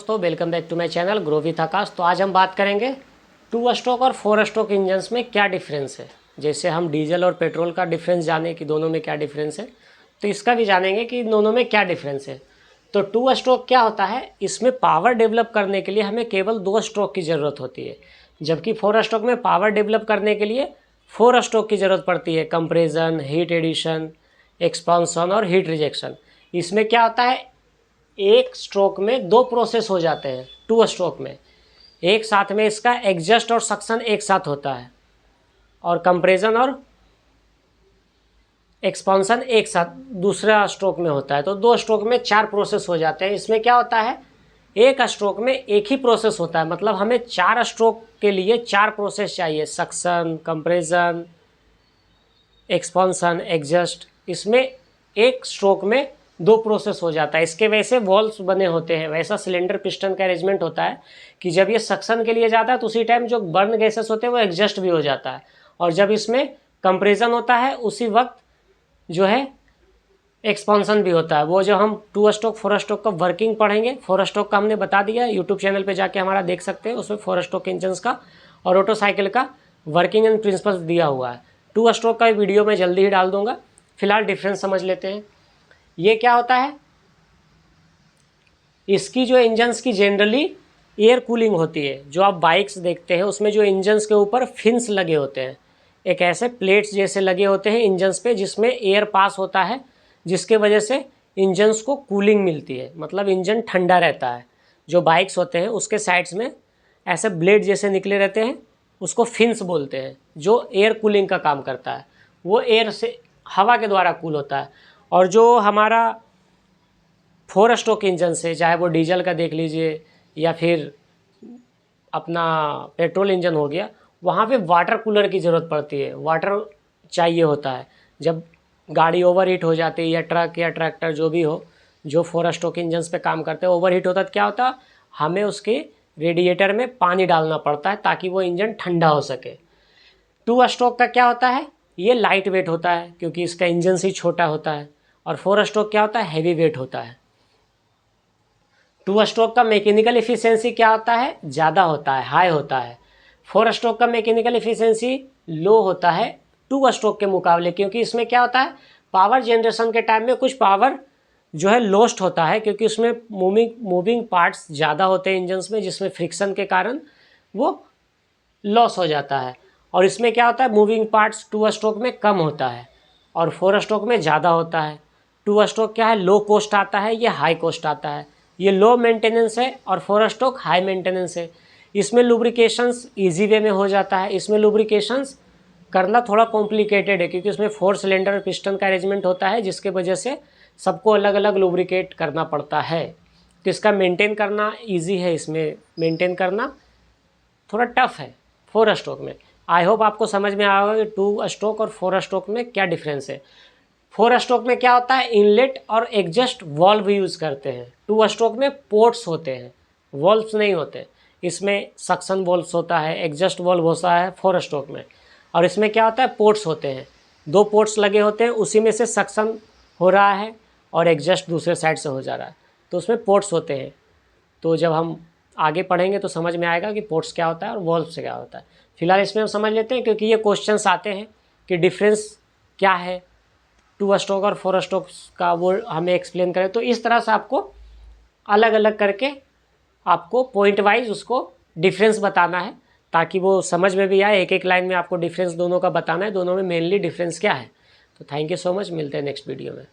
दोस्तों, welcome back to my channel grow with Aakash. तो आज हम बात करेंगे 2 स्ट्रोक और 4 स्ट्रोक इंजन्स में क्या डिफरेंस है। जैसे हम डीजल और पेट्रोल का डिफरेंस जाने कि दोनों में क्या डिफरेंस है, तो इसका भी जानेंगे कि दोनों में क्या डिफरेंस है। तो 2 स्ट्रोक क्या होता है, इसमें पावर डेवलप करने के लिए हमें केवल 2 स्ट्रोक की ज़रूरत होती है, जबकि 4 स्ट्रोक में पावर डेवलप करने के लिए 4 स्ट्रोक की ज़रूरत पड़ती है। कंप्रेशन, हीट एडिशन, एक्सपांसन और हीट रिजेक्शन। इसमें क्या होता है, एक स्ट्रोक में 2 प्रोसेस हो जाते हैं। 2 स्ट्रोक में एक साथ में इसका एग्जस्ट और सक्शन एक साथ होता है, और कंप्रेशन और एक्सपांसन एक साथ दूसरा स्ट्रोक में होता है। तो 2 स्ट्रोक में 4 प्रोसेस हो जाते हैं। इसमें क्या होता है, एक स्ट्रोक में एक ही प्रोसेस होता है, मतलब हमें 4 स्ट्रोक के लिए 4 प्रोसेस चाहिए। Suction, compression, expansion, exhaust. इसमें एक स्ट्रोक में 2 प्रोसेस हो जाता है। इसके वैसे वॉल्व्स बने होते हैं, वैसा सिलेंडर पिस्टन का अरेंजमेंट होता है कि जब ये सक्शन के लिए जाता है तो उसी टाइम जो बर्न गैसेस होते हैं वो एग्जस्ट भी हो जाता है, और जब इसमें कंप्रेशन होता है उसी वक्त जो है एक्सपांसन भी होता है। वो जो हम 2 स्ट्रोक 4 स्ट्रोक का वर्किंग पढ़ेंगे, 4 स्ट्रोक का हमने बता दिया, यूट्यूब चैनल पे जाके हमारा देख सकते हैं। उसमें 4 स्ट्रोक इंजन्स का और ऑटो साइकिल का वर्किंग एंड प्रिंसिपल्स दिया हुआ है। 2 स्ट्रोक का वीडियो मैं जल्दी ही डाल दूंगा। फिलहाल डिफरेंस समझ लेते हैं। ये क्या होता है, इसकी जो इंजन्स की जनरली एयर कूलिंग होती है। जो आप बाइक्स देखते हैं उसमें जो इंजन्स के ऊपर फिन्स लगे होते हैं, एक ऐसे प्लेट्स जैसे लगे होते हैं इंजन्स पे, जिसमें एयर पास होता है, जिसके वजह से इंजन्स को कूलिंग मिलती है, मतलब इंजन ठंडा रहता है। जो बाइक्स होते हैं उसके साइड्स में ऐसे ब्लेड जैसे निकले रहते हैं, उसको फिन्स बोलते हैं, जो एयर कूलिंग का काम करता है। वो एयर से हवा के द्वारा कूल होता है। और जो हमारा 4 स्ट्रोक इंजन से, चाहे वो डीजल का देख लीजिए या फिर अपना पेट्रोल इंजन हो गया, वहाँ पे वाटर कूलर की ज़रूरत पड़ती है, वाटर चाहिए होता है। जब गाड़ी ओवर हीट हो जाती है, या ट्रक या ट्रैक्टर जो भी हो, जो 4 स्ट्रोक इंजन्स पे काम करते हैं, ओवर हीट होता है तो क्या होता है, हमें उसके रेडिएटर में पानी डालना पड़ता है ताकि वो इंजन ठंडा हो सके। 2 स्ट्रोक का क्या होता है, ये लाइट वेट होता है क्योंकि इसका इंजन ही छोटा होता है। और 4 स्ट्रोक क्या होता है, हैवी वेट होता है। 2 स्ट्रोक का मैकेनिकल एफिशिएंसी क्या होता है, ज़्यादा होता है, हाई होता है। 4 स्ट्रोक का मैकेनिकल एफिशिएंसी लो होता है 2 स्ट्रोक के मुकाबले, क्योंकि इसमें क्या होता है, पावर जनरेशन के टाइम में कुछ पावर जो है लॉस्ट होता है, क्योंकि उसमें मूविंग पार्ट्स ज़्यादा होते हैं इंजन्स में, जिसमें फ्रिक्शन के कारण वो लॉस हो जाता है। और इसमें क्या होता है, मूविंग पार्ट्स 2 स्ट्रोक में कम होता है और 4 स्ट्रोक में ज़्यादा होता है। 2 स्ट्रोक क्या है, लो कॉस्ट आता है, ये हाई कॉस्ट आता है। ये लो मेंटेनेंस है और 4 स्ट्रोक हाई मेंटेनेंस है। इसमें लुब्रिकेशंस ईजी वे में हो जाता है। इसमें लुब्रिकेशंस करना थोड़ा कॉम्प्लिकेटेड है, क्योंकि उसमें 4 सिलेंडर पिस्टन का अरेंजमेंट होता है, जिसके वजह से सबको अलग अलग लुब्रिकेट करना पड़ता है। तो इसका मेंटेन करना ईजी है, इसमें मेंटेन करना थोड़ा टफ है 4 स्ट्रोक में। आई होप आपको समझ में आएगा कि 2 स्ट्रोक और 4 स्ट्रोक में क्या डिफरेंस है। 4 स्ट्रोक में क्या होता है, इनलेट और एग्जस्ट वॉल्व यूज़ करते हैं। 2 स्ट्रोक में पोर्ट्स होते हैं, वॉल्व्स नहीं होते। इसमें सक्शन वॉल्व्स होता है, एग्जस्ट वॉल्व होता है 4 स्ट्रोक में। और इसमें क्या होता है, पोर्ट्स होते हैं, 2 पोर्ट्स लगे होते हैं, उसी में से सक्शन हो रहा है और एग्जस्ट दूसरे साइड से हो जा रहा है, तो उसमें पोर्ट्स होते हैं। तो जब हम आगे पढ़ेंगे तो समझ में आएगा कि पोर्ट्स क्या होता है और वॉल्व से क्या होता है। फिलहाल इसमें हम समझ लेते हैं, क्योंकि ये क्वेश्चंस आते हैं कि डिफरेंस क्या है 2 स्ट्रोक और 4 स्ट्रोक का, वो हमें एक्सप्लेन करें। तो इस तरह से आपको अलग अलग करके आपको पॉइंट वाइज उसको डिफरेंस बताना है, ताकि वो समझ में भी आए। एक एक लाइन में आपको डिफरेंस दोनों का बताना है, दोनों में मेनली डिफरेंस क्या है। तो थैंक यू सो मच, मिलते हैं नेक्स्ट वीडियो में।